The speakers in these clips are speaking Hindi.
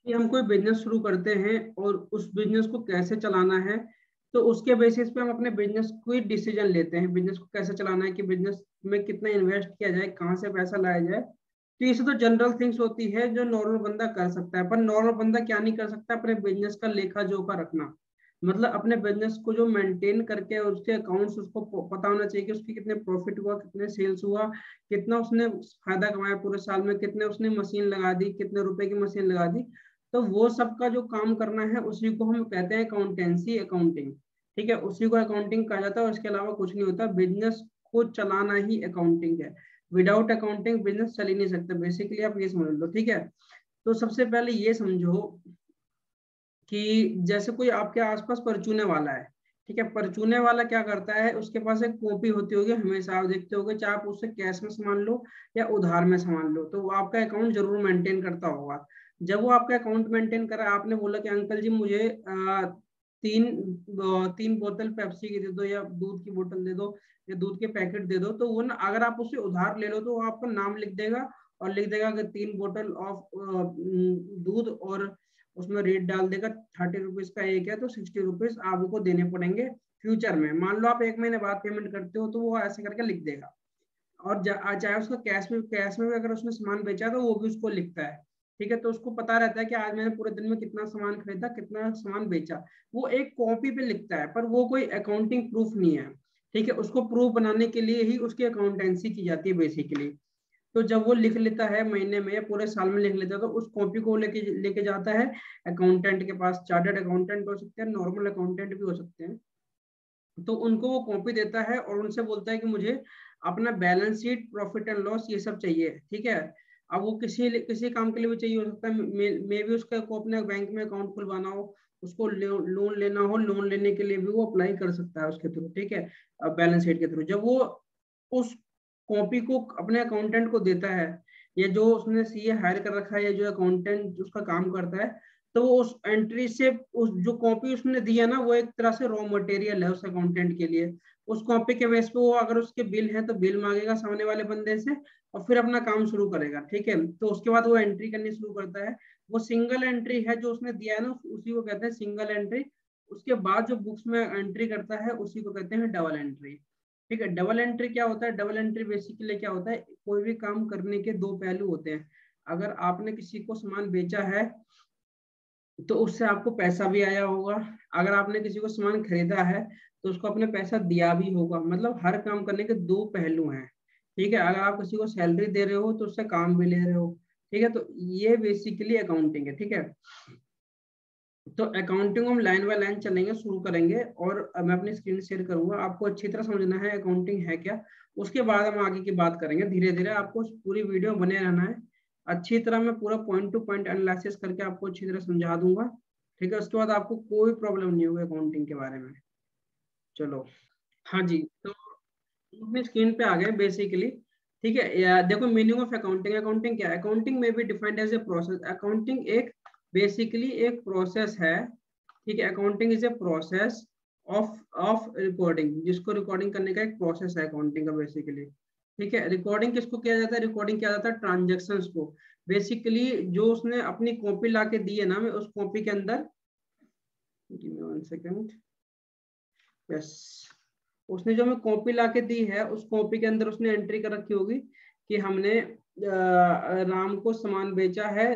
कि हम कोई बिजनेस शुरू करते हैं और उस बिजनेस को कैसे चलाना है, तो उसके बेसिस पे हम अपने बिजनेस कोई डिसीजन लेते हैं, बिजनेस को कैसे चलाना है, कि बिजनेस में कितना इन्वेस्ट किया जाए, कहाँ से पैसा लाया जाए। तो ये सब तो जनरल थिंग्स होती है जो नॉर्मल बंदा कर सकता है, पर नॉर्मल बंदा क्या नहीं कर सकता, अपने बिजनेस का लेखा जोखा रखना। मतलब अपने बिजनेस को जो मेंटेन करके उसके अकाउंट्स उसको पता होना चाहिए कि उसकी कितने प्रॉफिट हुआ, कितने सेल्स हुआ, कितना उसने फायदा कमाया पूरे साल में, कितने उसने मशीन लगा दी, कितने रुपए की मशीन लगा दी। तो वो सब का जो काम करना है उसी को हम कहते हैं अकाउंटेंसी, अकाउंटिंग। ठीक है, उसी को अकाउंटिंग कहा जाता है, और इसके अलावा कुछ नहीं होता। बिजनेस को चलाना ही अकाउंटिंग है। विदाउट अकाउंटिंग बिजनेस चल ही नहीं सकता, बेसिकली आप ये समझ लो। ठीक है, तो सबसे पहले ये समझो कि जैसे कोई आपके आसपास परचूने वाला है। ठीक है, परचूने वाला क्या करता है, उसके पास एक कॉपी होती होगी, हमेशा आप देखते होगे, चाहे आप उससे कैश में सामान लो या उधार में सामान लो, तो वो आपका अकाउंट जरूर मेंटेन करता होगा। जब वो आपका अकाउंट मेंटेन करा, आपने बोला कि अंकल जी मुझे तीन बोतल पेप्सी की दे दो, या दूध की बोतल दे दो, या दूध के पैकेट दे दो, तो वो ना, अगर आप उससे उधार ले लो तो वो आपका नाम लिख देगा, और लिख देगा कि 3 बोतल ऑफ दूध, और उसमें रेट डाल देगा 30 रुपीज का एक है, तो 60 रुपीज आपको देने पड़ेंगे फ्यूचर में। मान लो आप 1 महीने बाद पेमेंट करते हो, तो वो ऐसे करके लिख देगा। और चाहे उसका कैश में भी अगर उसने सामान बेचा तो वो भी उसको लिखता है। ठीक है, तो उसको पता रहता है कि आज मैंने पूरे दिन में कितना सामान खरीदा, कितना सामान बेचा। वो एक कॉपी पे लिखता है, पर वो कोई अकाउंटिंग प्रूफ नहीं है। ठीक है, उसको प्रूफ बनाने के लिए ही उसकी अकाउंटेंसी की जाती है बेसिकली। तो जब वो लिख लेता है महीने में या पूरे साल में लिख लेता है, तो उस कॉपी को लेके लेके जाता है अकाउंटेंट के पास। चार्टर्ड अकाउंटेंट हो सकते हैं, नॉर्मल अकाउंटेंट भी हो सकते हैं। तो उनको वो कॉपी देता है और उनसे बोलता है कि मुझे अपना balance sheet, profit and loss, ये सब चाहिए। ठीक है, अब वो किसी किसी काम के लिए भी चाहिए हो सकता है, मे भी उसका को अपने बैंक में अकाउंट खुलवाना हो, उसको लोन लेना हो, लोन लेने के लिए भी वो अप्लाई कर सकता है उसके थ्रू। ठीक है, बैलेंस शीट के थ्रू जब वो उस कॉपी को अपने अकाउंटेंट को देता है, या जो उसने सीए हायर कर रखा है, या जो अकाउंटेंट उसका काम करता है, तो वो उस एंट्री से, उस जो कॉपी उसने दी है ना, वो एक तरह से रॉ मटेरियल है उस अकाउंटेंट के लिए। उस कॉपी के बेस पे वो, अगर उसके बिल है तो बिल मांगेगा सामने वाले बंदे से, और फिर अपना काम शुरू करेगा। ठीक है, तो उसके बाद वो एंट्री करनी शुरू करता है। वो सिंगल एंट्री है जो उसने दिया है ना, उसी को कहते हैं सिंगल एंट्री। उसके बाद जो बुक्स में एंट्री करता है उसी को कहते हैं डबल एंट्री। ठीक है, डबल एंट्री क्या होता है, डबल एंट्री बेसिकली क्या होता है, कोई भी काम करने के दो पहलू होते हैं। अगर आपने किसी को सामान बेचा है तो उससे आपको पैसा भी आया होगा, अगर आपने किसी को सामान खरीदा है तो उसको अपने पैसा दिया भी होगा। मतलब हर काम करने के दो पहलू हैं। ठीक है, अगर आप किसी को सैलरी दे रहे हो तो उससे काम भी ले रहे हो। ठीक है, तो ये बेसिकली अकाउंटिंग है। ठीक है, तो अकाउंटिंग हम लाइन बाय लाइन चलेंगे, शुरू करेंगे, और मैं अपनी स्क्रीन शेयर करूंगा, आपको अच्छी तरह समझना है अकाउंटिंग है क्या। उसके बाद हम आगे की बात करेंगे धीरे धीरे, आपको पूरी वीडियो बने रहना है। अच्छी तरह मैं पूरा पॉइंट टू पॉइंट एनालिसिस करके आपको अच्छी तरह समझा दूंगा। ठीक है, उसके बाद आपको कोई प्रॉब्लम नहीं होगी अकाउंटिंग के बारे में। चलो, हाँ जी, तो अपनी स्क्रीन पे आ गए बेसिकली। ठीक है, देखो मीनिंग ऑफ अकाउंटिंग। अकाउंटिंग क्या है, अकाउंटिंग में भी defined as a process. Accounting एक बेसिकली एक प्रोसेस है। ठीक है, accounting is a process of of recording, जिसको रिकॉर्डिंग करने का एक प्रोसेस है अकाउंटिंग का बेसिकली। ठीक है, रिकॉर्डिंग किसको किया जाता है, रिकॉर्डिंग किया जाता है ट्रांजेक्शन्स को। बेसिकली जो उसने अपनी कॉपी ला के दी है ना, मैं उस कॉपी के अंदर, गिव मी 1 सेकेंड, यस, उसने जो हमें कॉपी ला के दी है, उस कॉपी के अंदर उसने एंट्री कर रखी होगी कि हमने राम को सामान बेचा है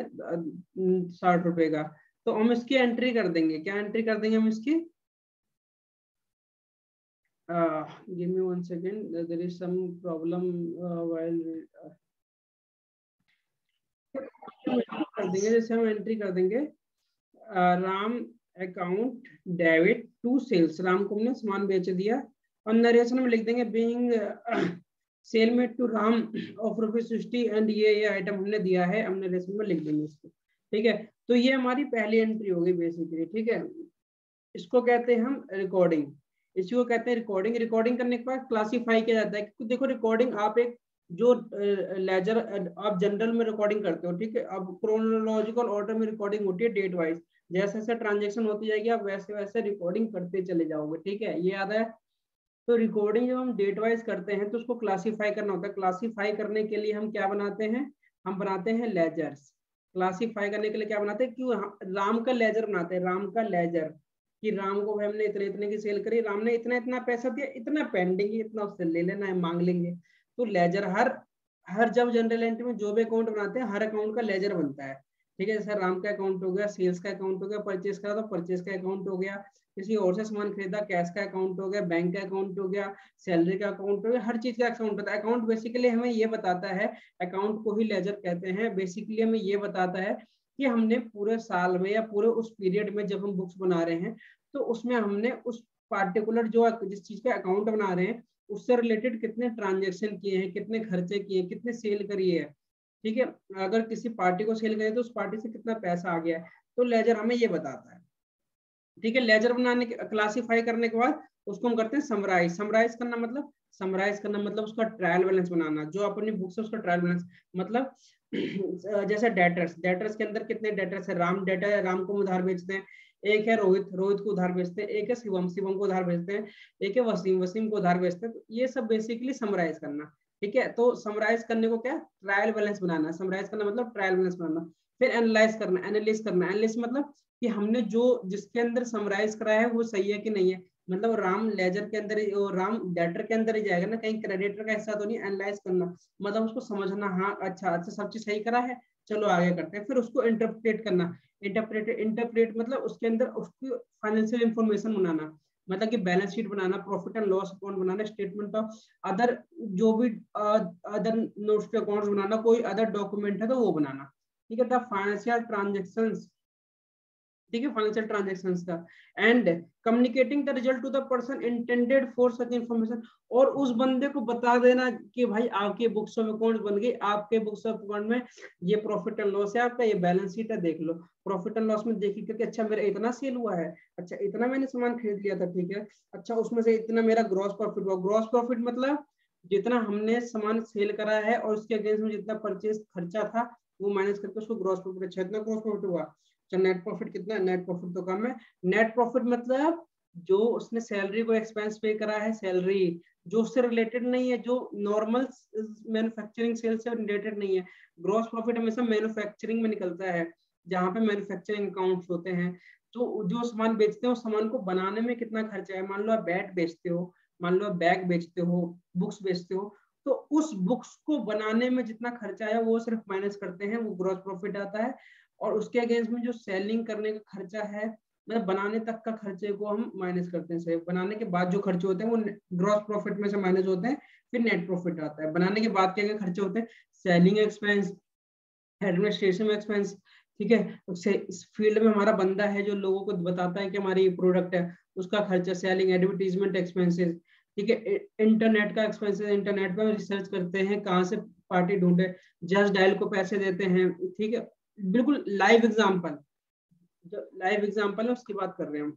60 रुपए का। तो हम इसकी एंट्री कर देंगे, क्या एंट्री कर देंगे हम इसकी, give me 1 second, there is some problem while, कर देंगे, जैसे हम एंट्री कर देंगे Ram account debit to sales, Ram को हमने सामान बेच दिया, और नरेशन में लिख देंगे being sale made to Ram of ₹60, and ये आइटम हमने दिया है, हम नरेशन में लिख देंगे इसको। ठीक है, तो ये हमारी पहली एंट्री होगी बेसिकली। ठीक है, इसको कहते हैं हम रिकॉर्डिंग, इसी को कहते हैं रिकॉर्डिंग। रिकॉर्डिंग करने के बाद क्लासीफाई किया जाता है, क्योंकि देखो रिकॉर्डिंग आप एक जो लेजर आप जनरल में रिकॉर्डिंग करते हो। ठीक है, अब क्रोनोलॉजिकल ऑर्डर में रिकॉर्डिंग होती है डेट वाइज, जैसे जैसे ट्रांजेक्शन होती जाएगी आप वैसे वैसे रिकॉर्डिंग करते चले जाओगे। ठीक है, ये याद है। तो रिकॉर्डिंग जब हम डेट वाइज करते हैं तो उसको क्लासीफाई करना होता है। क्लासीफाई करने के लिए हम क्या बनाते हैं, हम बनाते हैं लेजर्स। क्लासीफाई करने के लिए क्या बनाते हैं, क्यों राम का लेजर बनाते हैं, राम का लेजर, कि राम को भाई हमने इतने इतने की सेल करी, राम ने इतना इतना पैसा दिया, इतना पेंडिंग है, इतना उससे ले लेना है, मांग लेंगे। तो लेजर हर हर जब जनरल एंट्री में जो भी अकाउंट बनाते हैं, हर अकाउंट का लेजर बनता है, ठीक है। जैसे राम का अकाउंट हो गया, सेल्स का अकाउंट हो गया, परचेज का तो परचेज का अकाउंट हो गया, किसी और से सामान खरीदा, कैश का अकाउंट हो गया, बैंक का अकाउंट हो गया, सैलरी का अकाउंट हो गया, हर चीज का अकाउंट होता है। अकाउंट बेसिकली हमें ये बताता है, अकाउंट को ही लेजर कहते हैं, बेसिकली हमें ये बताता है कि हमने पूरे साल में या पूरे उस पीरियड में जब हम बुक्स बना रहे हैं, तो उसमें हमने उस पार्टिकुलर जो जिस चीज का अकाउंट बना रहे हैं उससे रिलेटेड कितने ट्रांजेक्शन किए हैं, कितने खर्चे किए हैं, कितने सेल करी है, ठीक है। अगर किसी पार्टी को सेल करें तो उस पार्टी से कितना पैसा आ गया है, तो लेजर हमें ये बताता है, ठीक है। लेजर बनाने के क्लासीफाई करने के बाद उसको हम करते हैं समराइज। समराइज करना मतलब, समराइज करना मतलब उसका ट्रायल बैलेंस बनाना, जो अपनी बुक से उसका ट्रायल बैलेंस मतलब जैसे डेटर्स, डेटर्स के अंदर कितने डेटर्स है, राम डेटर है, राम को उधार बेचते हैं, एक है रोहित, रोहित को उधार बेचते हैं, एक है शिवम, शिवम को उधार बेचते हैं, एक है वसीम, वसीम को उधार बेचते हैं। तो ये सब बेसिकली समराइज करना, ठीक है। तो समराइज करने को क्या, ट्रायल बैलेंस बनाना, समराइज करना मतलब ट्रायल बैलेंस बनाना। फिर एनालाइज करना, एनालिस करना, एनालिस मतलब कि हमने जो जिसके अंदर समराइज कराया है वो सही है कि नहीं है, मतलब राम लेजर के अंदर ही, राम डेटर के अंदर ही जाएगा ना, कहीं क्रेडिटर का हिस्सा तो नहीं। एनालाइज करना मतलब उसको समझना, हाँ अच्छा अच्छा सब चीज सही करा है, चलो आगे करते हैं। फिर उसको इंटरप्रेट करना, इंटरप्रेट इंटरप्रेट मतलब उसके अंदर उसकी फाइनेंशियल इंफॉर्मेशन बनाना, मतलब कि बैलेंस शीट बनाना, profit and loss account banana, statement of other जो भी अदर नोट्स के अकाउंट्स बनाना, कोई अदर डॉक्यूमेंट है तो वो बनाना, ठीक है। द फाइनेंशियल ट्रांजेक्शंस, ठीक है, फाइनेंशियल ट्रांजैक्शंस का, and communicating the result to the person intended for such information, और उस बंदे को बता देना कि भाई आपके बुक्स ऑफ अकाउंट बन गई, आपके बुक्स ऑफ अकाउंट में ये प्रॉफिट एंड लॉस है, आपका ये बैलेंस शीट है, देख लो। प्रॉफिट एंड लॉस में देखिए कि अच्छा मेरा इतना सेल हुआ है, अच्छा इतना मैंने सामान खरीद लिया था, ठीक है, अच्छा उसमें से इतना मेरा ग्रॉस प्रॉफिट हुआ। ग्रॉस प्रॉफिट मतलब जितना हमने सामान सेल करा है और उसके अगेंस्ट में जितना परचेज खर्चा था वो माइनस करके उसको ग्रॉस प्रॉफिट, अच्छा इतना ग्रॉस प्रॉफिट हुआ। नेट प्रॉफिट कितना है, नेट प्रॉफिट तो कम है। नेट प्रॉफिट मतलब जो उसने सैलरी को एक्सपेंस पे करा है, सैलरी जो उससे रिलेटेड नहीं है, जो नॉर्मल मैन्युफैक्चरिंग सेल से रिलेटेड नहीं है। ग्रॉस प्रॉफिट हमेशा मैन्युफैक्चरिंग में निकलता है, जहाँ पे मैन्युफैक्चरिंग अकाउंट्स होते हैं। तो जो सामान बेचते हो, सामान को बनाने में कितना खर्चा है, मान लो आप बैट बेचते हो, मान लो आप बैग बेचते हो, बुक्स बेचते हो, तो उस बुक्स को बनाने में जितना खर्चा है वो सिर्फ माइनस करते हैं, वो ग्रॉस प्रॉफिट आता है। और उसके अगेंस्ट में जो सेलिंग करने का खर्चा है, मतलब बनाने तक का खर्चे को हम माइनस करते हैं, बनाने के बाद जो खर्चे होते हैं वो ग्रॉस प्रॉफिट में से माइनस होते हैं, फिर नेट प्रॉफिट आता है। बनाने के बाद क्या क्या खर्चे होते हैं, सेलिंग एक्सपेंस, एडमिनिस्ट्रेशन एक्सपेंस, ठीक है। इस फील्ड में हमारा बंदा है जो लोगों को बताता है कि हमारी प्रोडक्ट है, उसका खर्चा, सेलिंग, एडवर्टीजमेंट एक्सपेंसेस, ठीक है। इंटरनेट का एक्सपेंसेस, इंटरनेट पर रिसर्च करते हैं कहाँ से पार्टी ढूंढे, जस्ट डायल को पैसे देते हैं, ठीक है। बिल्कुल लाइव एग्जांपल, जो लाइव एग्जांपल है उसकी बात कर रहे हैं हम,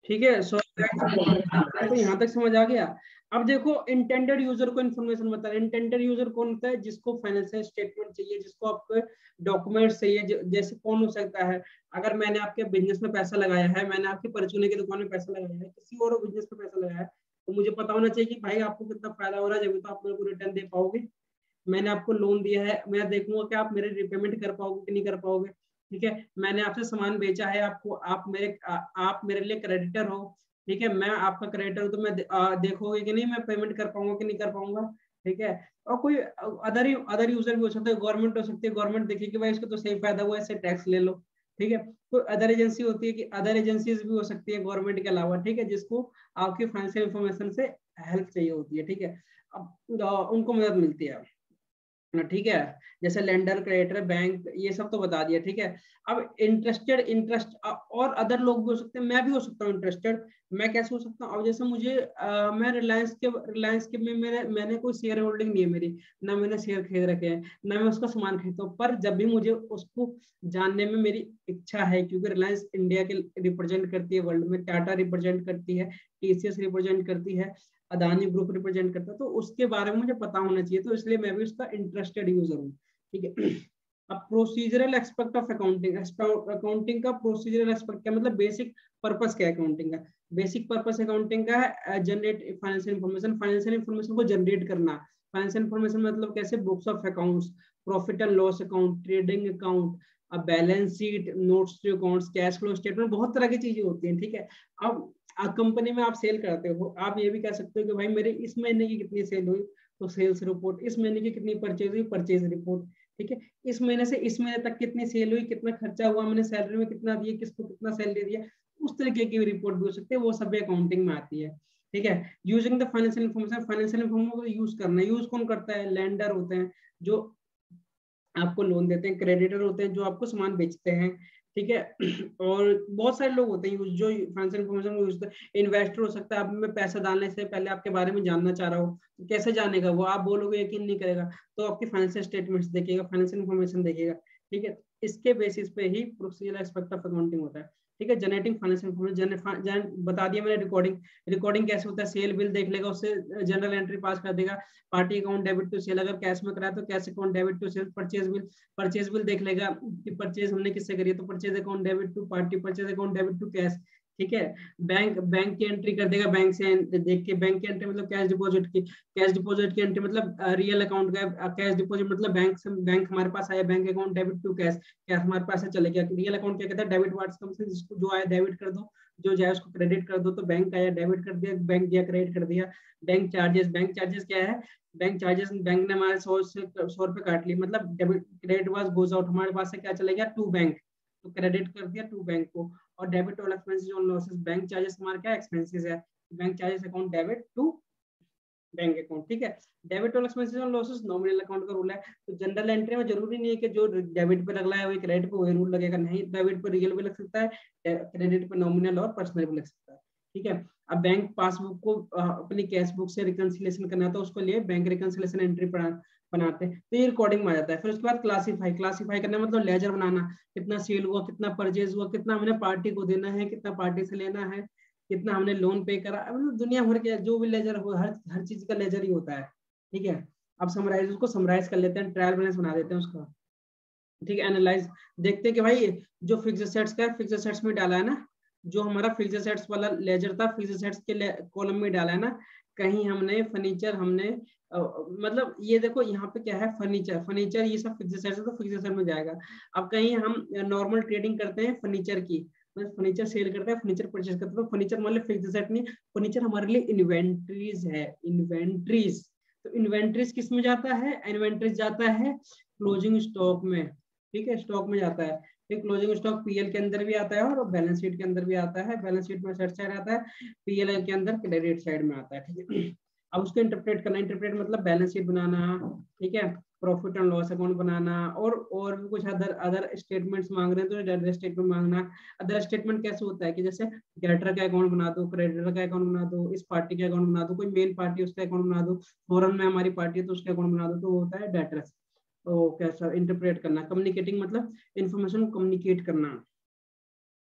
ठीक है। सो तो यहाँ तक समझ आ गया। अब देखो इंटेंडेड यूजर को इन्फॉर्मेशन बता रहे हैं। इंटेंडेड यूजर कौन होता है, जिसको फाइनेंशियल स्टेटमेंट चाहिए, जिसको आपके डॉक्यूमेंट चाहिए। जैसे कौन हो सकता है, अगर मैंने आपके बिजनेस में पैसा लगाया है, मैंने आपकी परचूने की दुकान में पैसा लगाया है, किसी और बिजनेस में पैसा लगाया है, तो मुझे पता होना चाहिए कि भाई आपको कितना फायदा हो रहा है, जब तो आप मेरे को रिटर्न दे पाओगे। मैंने आपको लोन दिया है, मैं देखूंगा कि आप मेरे रिपेमेंट कर पाओगे कि नहीं कर पाओगे, ठीक है। मैंने आपसे सामान बेचा है, आपको आप मेरे लिए क्रेडिटर हो, ठीक है। मैं आपका क्रेडिटर हूँ तो मैं देखोगे कि नहीं मैं पेमेंट कर पाऊंगा कि नहीं कर पाऊंगा, ठीक है। और कोई अदर यूजर भी हो सकता है, गवर्नमेंट हो सकती है, गवर्नमेंट देखिए कि भाई इसको तो सही फायदा हुआ है, इससे टैक्स ले लो, ठीक है। कोई अदर एजेंसी होती है, कि अदर एजेंसीज भी हो सकती है गवर्नमेंट के अलावा, ठीक है, जिसको आपकी फाइनेंशियल इंफॉर्मेशन से हेल्प चाहिए होती है, ठीक है। अब उनको मदद मिलती है, ठीक है। जैसे लेंडर, क्रेडिटर, बैंक, ये सब तो बता दिया, ठीक है। अब इंटरेस्टेड, इंटरेस्ट और अदर लोग भी हो सकते हैं, मैं भी हो सकता हूँ इंटरेस्टेड। मैं कैसे हो सकता हूँ, अब जैसे मुझे मैं रिलायंस के में मैंने कोई शेयर होल्डिंग नहीं है मेरी, ना मैंने शेयर खरीद रखे हैं, ना मैं उसका सामान खरीदता हूँ, पर जब भी मुझे उसको जानने में मेरी इच्छा है, क्योंकि रिलायंस इंडिया के रिप्रेजेंट करती है वर्ल्ड में, टाटा रिप्रेजेंट करती है, टीसीएस रिप्रेजेंट करती है, अदानी ग्रुप रिप्रेजेंट करता है, तो उसके बारे में मुझे पता होना चाहिए, तो इसलिए मैं भी उसका इंटरेस्टेड यूजर हूँ, ठीक है। अब procedural aspect of accounting, accounting का प्रोसीजरल एस्पेक्ट क्या मतलब, बेसिक पर्पस क्या है अकाउंटिंग का। बेसिक पर्पस अकाउंटिंग का है generate financial information, financial information को जनरेट करना। फाइनेंशियल इंफॉर्मेशन मतलब कैसे, books of accounts, profit and loss account, trading account, balance sheet, notes to accounts, cash flow statement, बहुत तरह की चीजें होती हैं, ठीक है। अब कंपनी में आप सेल करते हो, आप ये भी कह सकते हो कि भाई मेरे इस महीने की कितनी सेल हुई, तो सेल्स रिपोर्ट, इस महीने की कितनी परचेज हुई, परचेज रिपोर्ट, ठीक है। इस महीने से इस महीने तक कितनी सेल हुई, कितना खर्चा हुआ, मैंने सैलरी में कितना दिया, किसको कितना सैलरी दिया, उस तरीके की रिपोर्ट भी हो सकती है, वो सब अकाउंटिंग में आती है, ठीक है। Using the financial information, financial information को यूज करना, यूज कौन करता है, लेंडर होते हैं जो आपको लोन देते हैं, क्रेडिटर होते हैं जो आपको सामान बेचते हैं, ठीक है। और बहुत सारे लोग होते हैं जो फाइनेंशियल इन्फॉर्मेशन को यूज करते हैं। इन्वेस्टर हो सकता है, आप में पैसा डालने से पहले आपके बारे में जानना चाह रहा हो, तो कैसे जानेगा वो, आप बोलोगे यकीन नहीं करेगा, तो आपकी फाइनेंशियल स्टेटमेंट्स देखेगा, फाइनेंशियल इन्फॉर्मेशन देखेगा, ठीक है। इसके बेसिस पे ही प्रोसीजर एस्पेक्ट ऑफ अकाउंटिंग होता है, ठीक है। जनरेटिंग फाइनेंशियल इन्फॉर्मेशन बता दिया मैंने। रिकॉर्डिंग, रिकॉर्डिंग कैसे होता है, सेल बिल देख लेगा, उससे जनरल एंट्री पास कर देगा, party account debit to sale, अगर कैश में कराया तो cash account debit to sale, purchase bill देख लेगा कि परचेज हमने किससे करी है, तो purchase account debit to party, purchase account debit to cash, ठीक है। बैंक की एंट्री कर देगा, बैंक से देख के, बैंक की एंट्री मतलब कैश डिपॉजिट की, कैश डिपॉजिट की एंट्री मतलब रियल अकाउंट का, कैश डिपॉजिट मतलब बैंक से, बैंक हमारे पास आया, bank account debit to cash, cash हमारे पास से चले गया। रियल अकाउंट क्या कहता है, डेबिट वार्ड्स कम से जिसको जो आया डेबिट कर दो, जो जाए उसको क्रेडिट कर दो, तो बैंक आया डेबिट कर दिया, बैंक दिया क्रेडिट कर दिया। बैंक चार्जेस, बैंक चार्जेस क्या है, बैंक चार्जेस, बैंक ने हमारे 100 रुपए काट ली, मतलब debit, credit was goes out, हमारे पास से क्या चला गया, टू बैंक, तो क्रेडिट कर दिया टू बैंक को। और debit all expenses on losses, bank charges हमारे क्या एक्सपेंसेस है, bank charges account debit to bank account, ठीक है। Debit all expenses on losses nominal account का रूल है, तो जनरल एंट्री में जरूरी नहीं है कि जो डेबिट पे लग रहा है वही क्रेडिट पे वही रूल लगेगा, नहीं, डेबिट पे रियल भी लग सकता है, क्रेडिट पे नॉमिनल और पर्सनल भी लग सकता है, ठीक है। अब बैंक पासबुक को अपनी कैश बुक से रिकंसिलिएशन करना था, उसको लिए बैंक रिकंसिलिएशन एंट्री बनाते हैं, तो ये रिकॉर्डिंग में आ जाता है। फिर उसके बाद क्लासीफाई, क्लासीफाई करना मतलब लेजर बनाना, कितना सेल हुआ, कितना परचेज हुआ, कितना हमने पार्टी को देना है, कितना पार्टी से लेना है, कितना हमने लोन पे करा, मतलब दुनिया भर के जो भी लेजर हो, हर चीज का लेजर ही होता है, ठीक है। अब समराइज, उसको समराइज कर लेते हैं, ट्रायल बैलेंस बना देते हैं उसका, ठीक है। एनालाइज, देखते हैं कि भाई जो फिक्स्ड एसेट्स का फिक्स्ड एसेट्स में डाला है ना, जो हमारा फिक्स्ड एसेट्स वाला लेजर था फिक्स्ड एसेट्स के कॉलम में डाला है ना, कहीं हमने फर्नीचर हमने मतलब ये देखो यहाँ पे क्या है, फर्नीचर, फर्नीचर ये सब फिक्स्ड एसेट्स है, तो फिक्स्ड एसेट में जाएगा। अब कहीं हम नॉर्मल ट्रेडिंग करते हैं फर्नीचर की, मतलब फर्नीचर सेल करते हैं, फर्नीचर परचेज करते हैं, तो फर्नीचर मतलब फिक्स्ड एसेट नहीं, फर्नीचर हमारे लिए इन्वेंट्रीज है, इन्वेंट्रीज। तो इन्वेंट्रीज किस में जाता है, इन्वेंट्रीज जाता है क्लोजिंग स्टॉक में, ठीक है, स्टॉक में जाता है। फिर क्लोजिंग स्टॉक पीएल के अंदर भी आता है और बैलेंस शीट के अंदर भी आता है, बैलेंस शीट में सेट साइड आता है, पीएल के अंदर क्रेडिट साइड में आता है, ठीक है। अब उसको इंटरप्रेट करना, इंटरप्रेट मतलब बैलेंस शीट बनाना, ठीक है, प्रॉफिट एंड लॉस अकाउंट बनाना, और भी कुछ अदर अदर स्टेटमेंट्स मांग रहे हैं तो अदर स्टेटमेंट मांगना। अदर स्टेटमेंट कैसे होता है कि जैसे डेटर का अकाउंट बना दो, क्रेडिटर का अकाउंट बना दो, इस पार्टी का अकाउंट बना दो, कोई मेन पार्टी उसका अकाउंट बना दो, फॉरन में हमारी पार्टी है तो उसका अकाउंट बना दो, तो होता है डेटर्स। तो कैसा इंटरप्रेट करना, कम्युनिकेटिंग मतलब इंफॉर्मेशन को कम्युनिकेट करना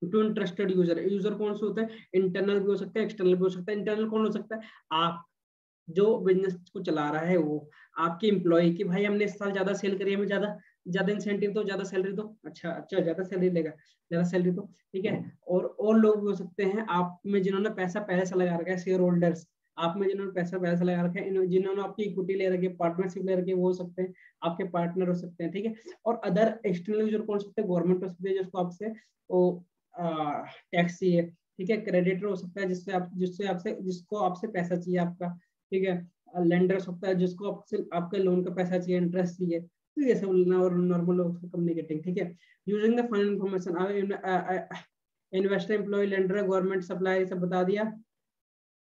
टू इंटरेस्टेड यूजर। यूजर कौन सा होता है, इंटरनल भी हो सकता है, एक्सटर्नल भी हो सकता है। इंटरनल कौन हो सकता है, आप जो बिजनेस को चला रहा है वो, आपके एम्प्लॉय की भाई हमने इस साल ज्यादा सेल करी है, हमें ज्यादा ज्यादा इंसेंटिव दो, ज्यादा सैलरी दो, अच्छा अच्छा ज्यादा सैलरी लेगा, ज्यादा सैलरी दो, ठीक है। और लोग भी हो सकते हैं आप में जिन्होंने पैसा पहले से लगा रखा है, शेयर होल्डर्स, आप में जिन्होंने पैसा पहले से लगा रखा है, जिन्होंने आपकी इक्विटी ले रखी है, पार्टनरशिप ले रखी है, वो हो सकते हैं आपके पार्टनर हो सकते हैं, ठीक है। और अदर एक्सटर्नल यूजर कौन सकते हैं, गवर्नमेंट हो सकते हैं जिसको आपसे वो टैक्स चाहिए, ठीक है। क्रेडिटर हो सकता है जिसको आपसे पैसा चाहिए आपका, ठीक है। लेंडर हो सकता है जिसको आपसे आपके लोन का पैसा चाहिए, इंटरेस्ट चाहिए, तो ये सब नॉर्मल लोग कम्युनिकेटिंग, ठीक है। Using the financial information, investor, employ, lender, government, supply, सब बता दिया।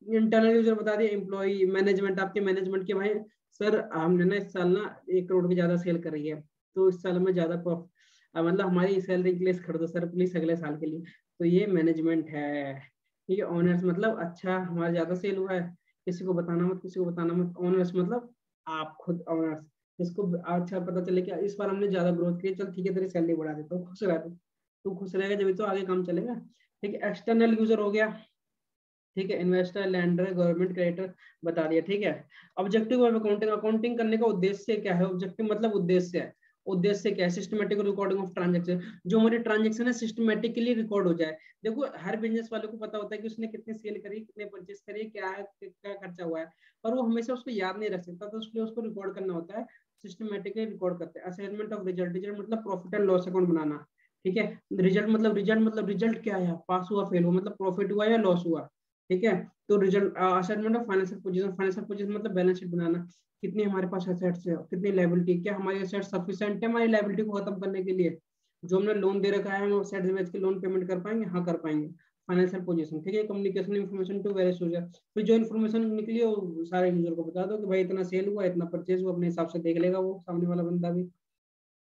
इंटरनल यूजर बता दिया, एम्प्लॉय, मैनेजमेंट, आपके मैनेजमेंट के भाई सर हमने ना इस साल ना 1 करोड़ की ज्यादा सेल करी है, तो इस साल में ज्यादा मतलब हमारी सैलरी इंक्रीज कर दो सर प्लीज अगले साल के लिए, तो ये मैनेजमेंट है, ठीक है। ऑनर्स मतलब अच्छा हमारा ज्यादा सेल हुआ है, किसी को बताना मत, किसी को बताना मत। ऑनर्स मतलब आप खुद ऑनर्स, जिसको अच्छा पता चले कि इस बार हमने ज्यादा ग्रोथ की, चल ठीक है तेरी सैलरी बढ़ा देता हूँ, खुश रह तू खुश रहेगा जब तो आगे काम चलेगा, ठीक है। एक्सटर्नल यूजर हो गया, ठीक है, इन्वेस्टर, लैंडर, गवर्नमेंट, क्रेडिटर बता दिया, ठीक है। ऑब्जेक्टिव ऑफ अकाउंटिंग, अकाउंटिंग करने का उद्देश्य क्या है, ऑब्जेक्टिव मतलब उद्देश्य है, उद्देश्य क्या है, सिस्टमेटिक रिकॉर्डिंग ऑफ ट्रांजेक्शन, जो हमारे ट्रांजेक्शन है सिस्टमेटिकली रिकॉर्ड हो जाए। देखो हर बिजनेस वाले को पता होता है कि उसने कितनी सेल करी, कितने परचेस करी, क्या खर्चा हुआ है, पर वो हमेशा उसको याद नहीं रख सकता, तो उसके लिए उसको रिकॉर्ड करना होता है। सिस्टमेटिकली रिकॉर्ड करते हैं। असेसमेंट ऑफ रिजल्ट, रिजल्ट मतलब प्रॉफिट एंड लॉस अकाउंट बनाना, ठीक है। रिजल्ट मतलब रिजल्ट क्या है, पास हुआ फेल हुआ, मतलब प्रॉफिट हुआ या लॉस हुआ, ठीक है। तो result assessment of financial position, financial position मतलब बैलेंस शीट बनाना, कितनी हमारे पास एसेट्स है, कितनी लायबिलिटी, क्या हमारी एसेट्स सफिशिएंट है हमारी लायबिलिटी को खत्म करने के लिए, जो हमने लोन दे रखा है हम एसेट्स बेच के लोन पेमेंट कर पाएंगे, हाँ कर पाएंगे। फाइनेंशियल पोजीशन, ठीक है। Communication information to various user, फिर जो इन्फॉर्मेशन निकली है वो सारे यूजर को बता दो कि भाई इतना सेल हुआ, इतना परचेज हुआ, अपने हिसाब से देख लेगा वो सामने वाला बंदा भी,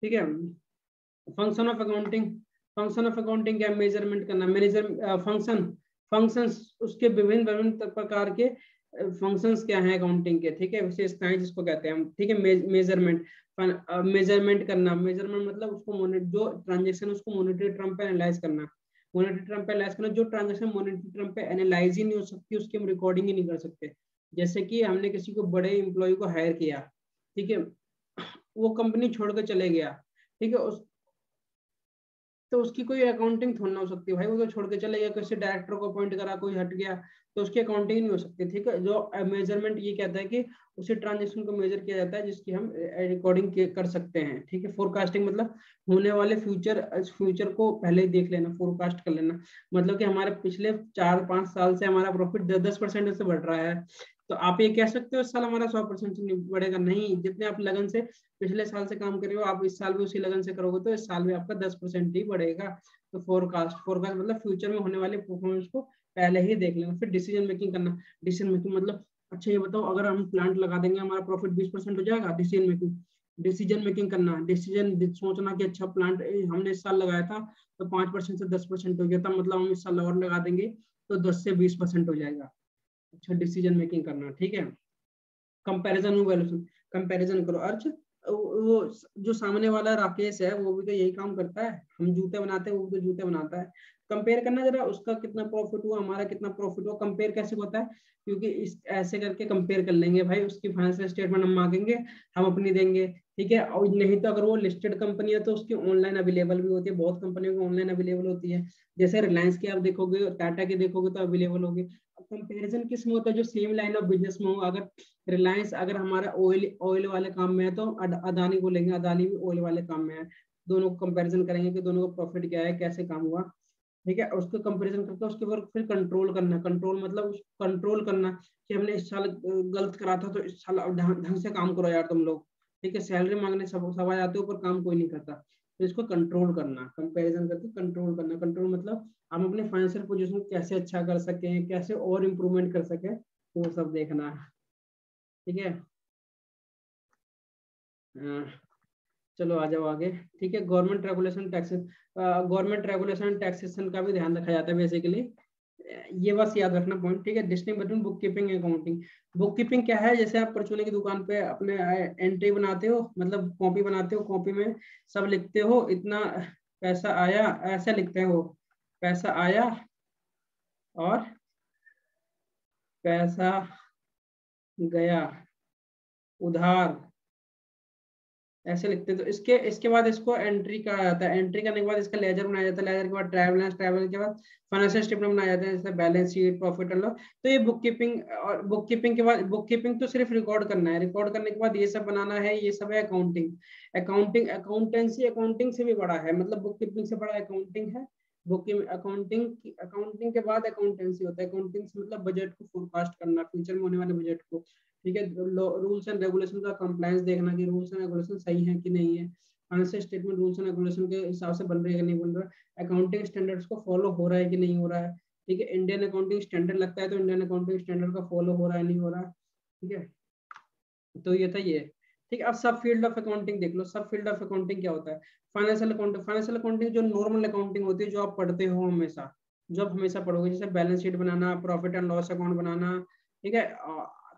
ठीक है। Function of accounting, function of accounting क्या, मेजरमेंट करना, मैनेजर फंक्शन, फंक्शंस उसके विभिन्न विभिन्न प्रकार के फंक्शंस क्या हैं अकाउंटिंग के, ठीक है, विशेषताएं जिसको कहते हैं हम, ठीक है। मेजरमेंट, मेजरमेंट करना, मेजरमेंट मतलब उसको जो ट्रांजेक्शन उसको मॉनेटरी टर्म पे एनालाइज करना, मॉनेटरी टर्म पे एनालाइज करना, जो ट्रांजेक्शन मॉनेटरी टर्म पे एनालाइज ही नहीं हो सकती उसकी हम रिकॉर्डिंग ही नहीं कर सकते। जैसे कि हमने किसी को बड़े एम्प्लॉय को हायर किया, ठीक है, वो कंपनी छोड़ कर चले गया, ठीक है, उस तो उसकी कोई अकाउंटिंग थोड़ी ना हो सकती भाई, वो तो छोड़ के चले गया, किसी डायरेक्टर को अपॉइंट करा, कोई हट गया, तो उसकी अकाउंटिंग नहीं हो सकती, ठीक है। जो मेजरमेंट ये कहता है कि उसी ट्रांजेक्शन को मेजर किया जाता है जिसकी हम रिकॉर्डिंग कर सकते हैं, ठीक है। फोरकास्टिंग मतलब होने वाले फ्यूचर को पहले ही देख लेना, फोरकास्ट कर लेना, मतलब कि हमारे पिछले 4-5 साल से हमारा प्रॉफिट 10% से बढ़ रहा है, तो आप ये कह सकते हो इस साल हमारा 100% से बढ़ेगा, नहीं, जितने आप लगन से पिछले साल से काम कर रहे हो आप इस साल भी उसी लगन से करोगे तो इस साल भी आपका 10% ही बढ़ेगा। तो फोरकास्ट मतलब फ्यूचर में होने वाले परफॉर्मेंस को पहले ही देख लेना। फिर डिसीजन मेकिंग करना, डिसीजन मेकिंग मतलब अच्छा ये बताओ अगर हम प्लांट लगा देंगे हमारा प्रॉफिट 20% हो जाएगा, डिसीजन मेकिंग करना, डिसीजन सोचना कि अच्छा प्लांट हमने इस साल लगाया था तो 5% से 10% हो गया था, मतलब हम इस साल और लगा देंगे तो 10 से 20% हो जाएगा। अच्छा डिसीजन मेकिंग करना, ठीक है। कंपैरिजन वैल्यूएशन, कंपैरिजन करो, अच्छा वो जो सामने वाला राकेश है वो भी तो यही काम करता है, हम जूते बनाते हैं वो भी तो जूते बनाता है, कंपेयर करना जरा, उसका कितना प्रॉफिट हुआ हमारा कितना प्रॉफिट हुआ, कंपेयर कैसे होता है, क्योंकि इस ऐसे करके कंपेयर कर लेंगे भाई, उसकी फाइनेंशियल स्टेटमेंट हम मांगेंगे, हम अपनी देंगे, ठीक है। और नहीं तो अगर वो लिस्टेड कंपनी है तो उसकी ऑनलाइन अवेलेबल भी होती है, बहुत कंपनियों की ऑनलाइन अवेलेबल होती है, जैसे रिलायंस की आप देखोगे, टाटा की देखोगे तो अवेलेबल होगी। कंपेरिजन किस में होता है, जो सेम लाइन ऑफ बिजनेस में हो, अगर रिलायंस अगर हमारा ऑयल वाले काम में है तो अदानी को लेंगे, अदानी भी ऑयल वाले काम में है, दोनों को कंपैरिजन करेंगे कि दोनों का प्रॉफिट क्या है, कैसे काम हुआ, ठीक है। उसको कंपैरिजन करके उसके ऊपर फिर कंट्रोल करना, कंट्रोल मतलब कंट्रोल करना कि हमने इस साल गलत करा था तो इस साल ढंग से काम करो यार तुम लोग, ठीक है। सैलरी मांगने सब आ जाते हो पर काम कोई नहीं करता, तो इसको कंट्रोल करना, कंपैरिजन करके कंट्रोल करना, कंट्रोल मतलब हम अपने फाइनेंशियल पोजीशन कैसे अच्छा कर सकें, कैसे और इम्प्रूवमेंट कर सकें, वो सब देखना, ठीक है। चलो आ जाओ आगे, ठीक है। Government regulation taxes, government regulation taxation का भी ध्यान रखा जाता है बेसिकली, ये बस याद रखना पॉइंट, ठीक है। Distinguish between book keeping accounting, book keeping क्या है, जैसे आप परचूने की दुकान पे अपने एंट्री बनाते हो, मतलब कॉपी बनाते हो, कॉपी में सब लिखते हो, इतना पैसा आया, ऐसा लिखते हो, पैसा आया और पैसा गया उधार, ऐसे लिखते हैं। तो इसके इसके बाद इसको एंट्री कहा जाता है, एंट्री करने के बाद इसका लेजर बनाया जाता है, लेजर के बाद ट्रायल, ट्रायल के बाद फाइनेंशियल स्टेटमेंट बनाया जाता है, जैसे balance sheet, profit and loss. तो ये बुक कीपिंग, और बुक कीपिंग के बाद, बुक कीपिंग तो सिर्फ रिकॉर्ड करना है, रिकॉर्ड करने के बाद ये सब बनाना है, ये सब है अकाउंटिंग। अकाउंटेंसी अकाउंटिंग से भी बड़ा है, मतलब बुक कीपिंग से बड़ा अकाउंटिंग है। बुक अकाउंटिंग अकाउंटिंग के बाद अकाउंटेंसी होता है, अकाउंटिंग मतलब बजट को फोरकास्ट करना, फ्यूचर में होने वाले बजट को, ठीक है। रूल्स एंड रेगुलेशन का कंप्लायंस देखना कि रूल्स एंड रेगुलेशन सही है कि नहीं है, financial statement rules and regulation के हिसाब से बन रही है कि नहीं बन रहा है, अकाउंटिंग स्टैंडर्ड्स को फॉलो हो रहा है कि नहीं हो रहा है, ठीक है। इंडियन अकाउंटिंग स्टैंडर्ड लगता है तो इंडियन अकाउंटिंग स्टैंडर्ड का फॉलो हो रहा है नहीं हो रहा है, ठीक है। तो ये था ये, ठीक है। अब सब फील्ड ऑफ अकाउंटिंग देख लो, सब फील्ड ऑफ अकाउंटिंग क्या होता है। फाइनेंशियल अकाउंटिंग जो नॉर्मल अकाउंटिंग होती है, जो आप पढ़ते हो हमेशा, जो आप हमेशा पढ़ोगे, जैसे बैलेंस शीट बनाना, प्रॉफिट एंड लॉस अकाउंट बनाना, ठीक है,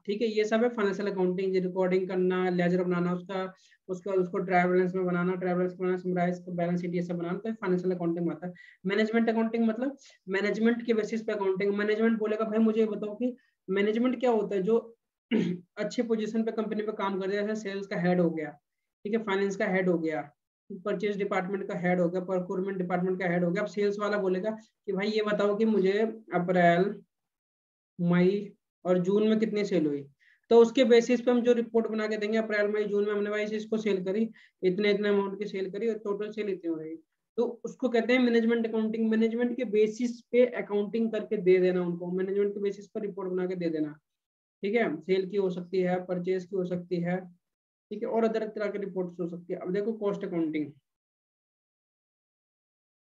ठीक है, ये सब है फाइनेंशियल अकाउंटिंग, रिकॉर्डिंग करना, लेजर बनाना, उसका उसका उसको ट्रायल बैलेंस में बनाना, ट्रायल बैलेंस बनाना, समराइज बैलेंस शीट, ये सब बनाना, तो फाइनेंशियल अकाउंटिंग में आता है। मैनेजमेंट अकाउंटिंग मतलब मैनेजमेंट के बेसिस पे अकाउंटिंग, मैनेजमेंट बोलेगा भाई मुझे बताओ कि मैनेजमेंट क्या होता है, जो अच्छे पोजीशन पे कंपनी पे काम कर रहे हैं, सेल्स का हेड हो गया, ठीक है, फाइनेंस का हेड हो गया, परचेज डिपार्टमेंट का हेड हो गया, प्रोक्योरमेंट डिपार्टमेंट का हेड हो गया। अब सेल्स वाला बोलेगा कि भाई ये बताओ कि मुझे अप्रैल, मई और जून में कितनी सेल हुई, तो उसके बेसिस पे हम जो रिपोर्ट बना के देंगे, अप्रैल मई जून में हमने भाई इसको सेल करी, इतने इतने अमाउंट की सेल करी और टोटल सेल इतनी हो रही, तो उसको कहते हैं मैनेजमेंट अकाउंटिंग। मैनेजमेंट के बेसिस पे अकाउंटिंग करके दे देना उनको, मैनेजमेंट के बेसिस पर रिपोर्ट बना के दे देना, ठीक है। सेल की हो सकती है, परचेज की हो सकती है, ठीक है, और अदर तरह की रिपोर्ट्स हो सकती है। अब देखो कॉस्ट अकाउंटिंग।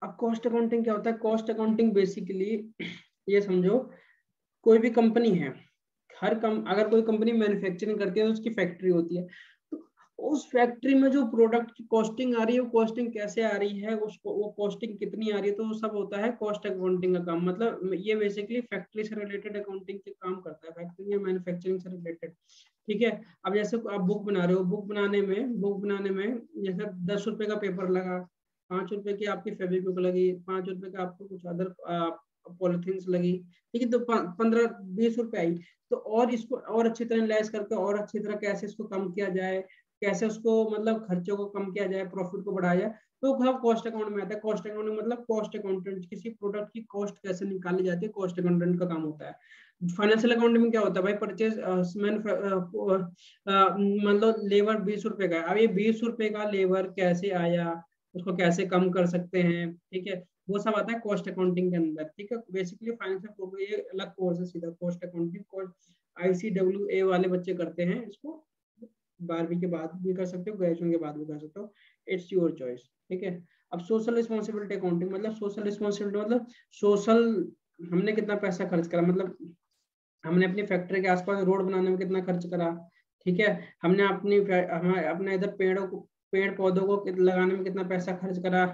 अब कॉस्ट अकाउंटिंग क्या होता है? कॉस्ट अकाउंटिंग बेसिकली ये समझो, कोई भी कंपनी है, अगर कोई कंपनी मैन्युफैक्चरिंग करती है तो उसकी फैक्ट्री होती है, तो उस फैक्ट्री में जो प्रोडक्ट की कॉस्टिंग आ रही है, वो कॉस्टिंग कैसे आ रही है, उसको वो कॉस्टिंग कितनी आ रही है, तो वो सब होता है कॉस्ट अकाउंटिंग का काम। मतलब ये बेसिकली फैक्ट्री से रिलेटेड अकाउंटिंग के काम करता है, फैक्ट्री या मैन्युफैक्चरिंग से रिलेटेड, ठीक है। अब जैसे आप बुक बना रहे हो, बुक बनाने में जैसे 10 रुपए का पेपर लगा, 5 रुपए की आपकी फेविक्विक लगी, 5 रुपए का आपको कुछ अदर पॉलिथीन्स लगी, ठीक है, तो 15-20 रुपए आई। तो और इसको और अच्छी तरह एनालाइज करके और अच्छी तरह कैसे इसको कम किया जाए, कैसे उसको मतलब खर्चों को कम किया जाए, प्रॉफिट को बढ़ाया जाए, तो सब कॉस्ट अकाउंट में आता है। कॉस्ट अकाउंट मतलब कॉस्ट अकाउंटेंट, किसी प्रोडक्ट की कॉस्ट कैसे निकाली जाती है, कॉस्ट अकाउंटेंट का काम होता है। फाइनेंशियल अकाउंटिंग में क्या होता है भाई? परचेज मतलब लेबर 20 रुपए का है, अब ये 20 रुपए का लेबर कैसे आया, उसको कैसे कम कर सकते हैं, ठीक है, वो सब आता है कॉस्ट अकाउंटिंग के अंदर, ठीक है। बेसिकली फाइनेंशियल ये अलग कोर्स है, सीधा कॉस्ट अकाउंटिंग, ICWA वाले बच्चे करते हैं इसको, 12वीं के बाद भी कर सकते हो, ग्रेजुएशन के बाद भी कर सकते हो, इट्स योर चॉइस, ठीक है। अब सोशल रिस्पॉन्सिबिलिटी अकाउंटिंग मतलब सोशल रिस्पॉन्सिबिलिटी मतलब सोशल, हमने कितना पैसा खर्च करा, मतलब हमने अपनी फैक्ट्री के आसपास रोड बनाने में कितना खर्च करा, ठीक है। हमने अपने इधर पेड़ पौधों को लगाने में कितना पैसा खर्च करा,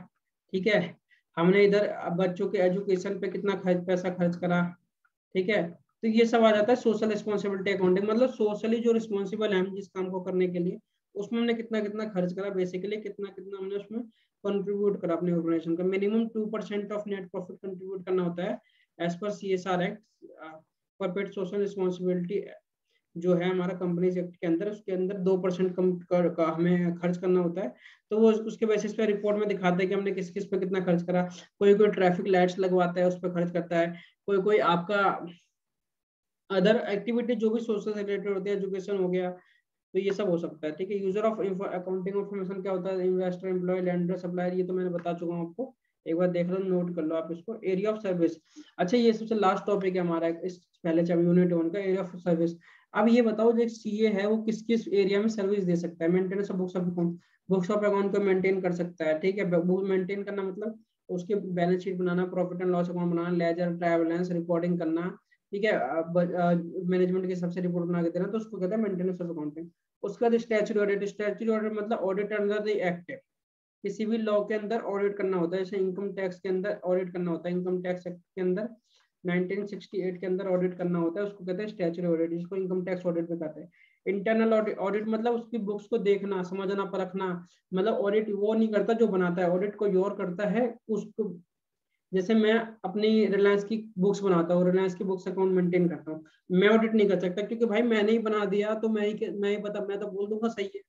ठीक है। हमने इधर बच्चों के एजुकेशन पे कितना पैसा खर्च करा, ठीक है। तो ये सब आ जाता है सोशल रिस्पॉन्सिबिलिटी अकाउंटिंग, मतलब सोशली जो रिस्पॉन्सिबल है हम जिस काम को करने के लिए, उसमें हमने कितना कितना खर्च करा, बेसिकली कितना कितना हमने उसमें कंट्रीब्यूट करा अपने ऑर्गेनाइजेशन का। Minimum 2% of net profit contribute करना होता है as per CSR act, corporate social responsibility जो है हमारा कंपनीज एक्ट के अंदर, उसके अंदर 2% का हमें खर्च करना होता है। तो वो उसके बेसिस पे रिपोर्ट में दिखाते हैं कि हमने किस किस पे कितना खर्च करा। कोई कोई ट्रैफिक लाइट्स लगवाता है, उस पर खर्च करता है, कोई कोई आपका अदर एक्टिविटी जो भी सोशल से रिलेटेड होती है, एजुकेशन हो गया, तो ये सब हो सकता है, ठीक है। यूजर ऑफ अकाउंटिंग इन्फॉर्मेशन क्या होता है? इन्वेस्टर, एम्प्लॉय, लेंडर, सप्लायर, ये तो मैंने बता चुका हूँ आपको, एक बार देख लो, नोट कर लो आप इसको। एरिया ऑफ सर्विस, अच्छा ये सबसे लास्ट टॉपिक है हमारा इस पहले यूनिट 1 का, एरिया ऑफ सर्विस। अब ये बताओ जो CA है वो किस किस एरिया में सर्विस दे सकता है? Maintenance of books of account को मेंटेन कर सकता है, ठीक है। बुक मेंटेन करना मतलब उसके बैलेंस शीट बनाना, प्रॉफिट एंड लॉस अकाउंट बनाना, लेजर, ट्रायल बैलेंस, रिपोर्टिंग करना, ठीक है। मैनेजमेंट के सबसे रिपोर्ट बना के देना, तो उसको कहते हैं मेंटेनेंस ऑफ अकाउंटिंग। उसका स्टैट्यूटरी ऑडिट, स्टैट्यूटरी ऑडिट मतलब ऑडिट अंडर द एक्ट है, किसी भी लॉ के अंदर ऑडिट करना होता है। जैसे इनकम टैक्स के अंदर ऑडिट करना होता है, इनकम टैक्स एक्ट के अंदर 1968 के अंदर ऑडिट करना होता है, उसको कहते हैं स्टैट्यूटरी ऑडिट, जिसको इनकम टैक्स ऑडिट भी कहते हैं। इंटरनल ऑडिट मतलब उसकी बुक्स को देखना, समझना, परखना, मतलब ऑडिट वो नहीं करता जो बनाता है, ऑडिट को योर करता है उसको। जैसे मैं अपनी रिलायंस की बुक्स बनाता हूँ, रिलायंस की बुक्स अकाउंट मेंटेन करता हूँ, मैं ऑडिट नहीं कर सकता, क्योंकि भाई मैंने ही बना दिया, तो मैं ही बता, मैं तो बोल दूंगा सही है,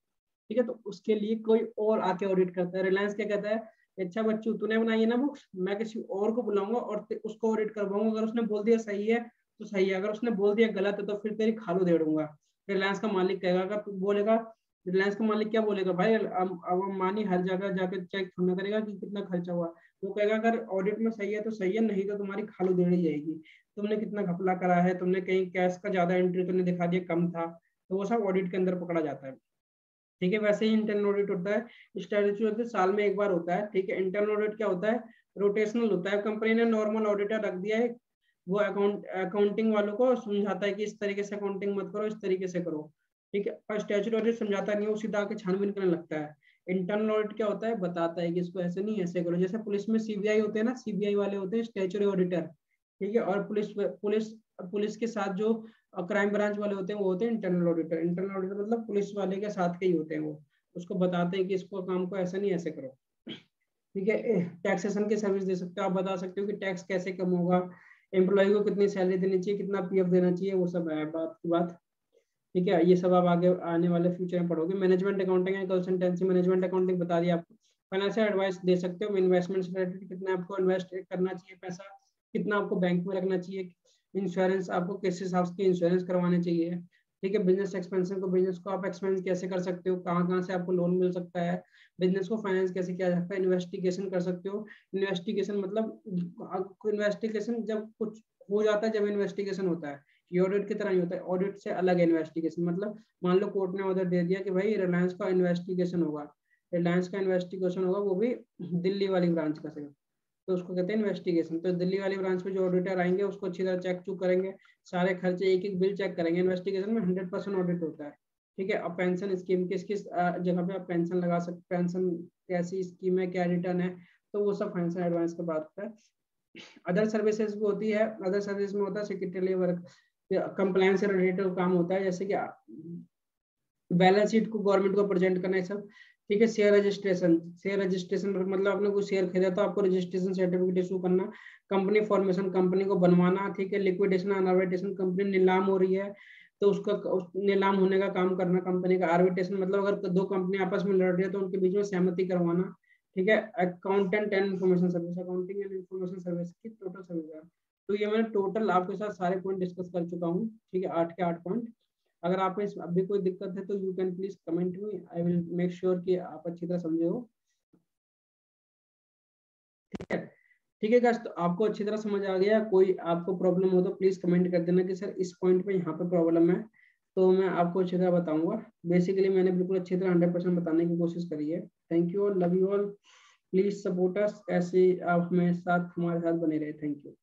ठीक है। तो उसके लिए कोई और आके ऑडिट करता है। रिलायंस क्या कहता है? अच्छा बच्चू, तूने बनाई है ना बुक्स, मैं किसी और को बुलाऊंगा और उसको ऑडिट करवाऊंगा, अगर उसने बोल दिया सही है तो सही है, अगर उसने बोल दिया गलत है तो फिर तेरी खालू दे दूंगा। रिलायंस का मालिक कहेगा, अगर बोलेगा, रिलायंस का मालिक क्या बोलेगा भाई? अब अंबानी हर जगह जाकर चेक थोड़ा करेगा कि कितना खर्चा हुआ, वो कहेगा अगर ऑडिट में सही है तो सही है, नहीं तो तुम्हारी खालू देनी जाएगी, तुमने कितना घपला करा है, तुमने कहीं कैश का ज्यादा एंट्री तुमने दिखा दिया, कम था, तो वो सब ऑडिट के अंदर पकड़ा जाता है, ठीक है। वैसे ही इंटरनल ऑडिट होता है, स्ट्रेटजी होती है, साल में एक बार होता है, ठीक है। इंटरनल ऑडिट क्या होता है? रोटेशनल होता है। कंपनी ने नॉर्मल ऑडिटर रख दिया है, वो अकाउंटिंग वालों को समझाता है कि इस तरीके से अकाउंटिंग मत करो, इस तरीके से करो, ठीक है। और स्टैट्यूटरी ऑडिट समझाता नहीं है, वो सीधा आके छानबीन करने लगता है। इंटरनल ऑडिट क्या होता है? बताता है कि इसको ऐसे नहीं ऐसे करो। जैसे पुलिस में CBI होते हैं ना, CBI वाले होते हैं स्टैट्यूटरी ऑडिटर, ठीक है। और पुलिस पुलिस के साथ जो क्राइम ब्रांच वाले होते हैं वो होते हैं इंटरनल ऑडिटर। इंटरनल ऑडिटर मतलब पुलिस वाले के साथ के ही होते हैं, वो उसको बताते हैं कि इसको काम को ऐसे नहीं ऐसे करो, ठीक है। टैक्सेशन की सर्विस दे सकते हो, आप बता सकते हो कि टैक्स कैसे कम होगा, एम्प्लॉय को कितनी सैलरी देनी चाहिए, कितना PF देना चाहिए, वो सब है बात की बात, ठीक है। ये सब आप आगे आने वाले फ्यूचर में पढ़ोगे। Management accounting and consultancy, management accounting बता दिया आपको। फाइनेंशियल एडवाइस दे सकते हो, इन्वेस्टमेंट से रिलेटेड, कितना आपको इन्वेस्ट करना चाहिए पैसा, कितना आपको बैंक में रखना चाहिए, इंश्योरेंस आपको किस हिसाब से इंश्योरेंस करवाने चाहिए, ठीक है। बिजनेस एक्सपेंशन को, बिजनेस को आप एक्सपेंस कैसे कर सकते हो, कहाँ कहाँ से आपको लोन मिल सकता है, बिजनेस को फाइनेंस कैसे किया जा सकता है, इन्वेस्टिगेशन कर सकते हो। इन्वेस्टिगेशन मतलब इन्वेस्टिगेशन जब कुछ हो जाता है, जब इन्वेस्टिगेशन होता है, ये ऑडिट की तरह नहीं होता है, ऑडिट से अलग है इन्वेस्टिगेशन। मतलब मान लो कोर्ट ने ऑर्डर दे दिया कि भाई रिलायंस का इन्वेस्टिगेशन होगा, रिलायंस का इन्वेस्टिगेशन होगा, वो भी दिल्ली वाली ब्रांच का से, तो उसको कहते हैं इन्वेस्टिगेशन। तो दिल्ली वाली ब्रांच में जो ऑडिटर आएंगे उसको अच्छी तरह चेक चुक करेंगे, सारे खर्चे एक एक बिल चेक करेंगे। इन्वेस्टिगेशन में 100% ऑडिट होता है। ठीक है। अब पेंशन स्कीम किस किस जगह पे आप पेंशन लगा सकते, पेंशन कैसी स्कीम है, क्या रिटर्न है, तो वो सब फाइनेंशियल एडवाइस के बाद होता है। अदर सर्विसेज भी होती है, अदर सर्विस में होता है सेक्रेटरी वर्क, कंप्लायंस से रिलेटेड काम होता है, जैसे कि बैलेंस शीट को गवर्नमेंट को प्रेजेंट करना है सब। ठीक है। शेयर रजिस्ट्रेशन, शेयर रजिस्ट्रेशन मतलब आपने कोई शेयर खरीदा तो आपको रजिस्ट्रेशन सर्टिफिकेट इशू करना। कंपनी फॉर्मेशन, कंपनी को बनवाना। ठीक है। लिक्विडेशन एंड आर्बिट्रेशन, कंपनी नीलाम हो रही है तो उसका नीलाम होने का काम करना कंपनी का। आर्बिट्रेशन मतलब अगर दो कंपनी आपस में लड़ रही है तो उनके बीच में सहमति करवाना। ठीक है। Accountant and information service, accounting and information service की टोटल सर्विस है। तो ये मैंने टोटल आपके साथ सारे पॉइंट डिस्कस कर चुका हूँ। ठीक है। 8 के 8 पॉइंट। अगर आप इस अभी कोई दिक्कत है तो you can please comment me, I will make sure कि आप अच्छी तरह समझे हो। ठीक है। ठीक है गाइस, तो आपको अच्छी तरह समझ आ गया, कोई आपको प्रॉब्लम हो तो प्लीज कमेंट कर देना कि सर इस पॉइंट पे यहाँ पे प्रॉब्लम है, तो मैं आपको अच्छी तरह बताऊंगा। बेसिकली मैंने बिल्कुल अच्छी तरह 100% बताने की कोशिश करी है। Thank you all, love you all, please support us, ऐसे आप हमें साथ हमारे साथ बने रहे। Thank you.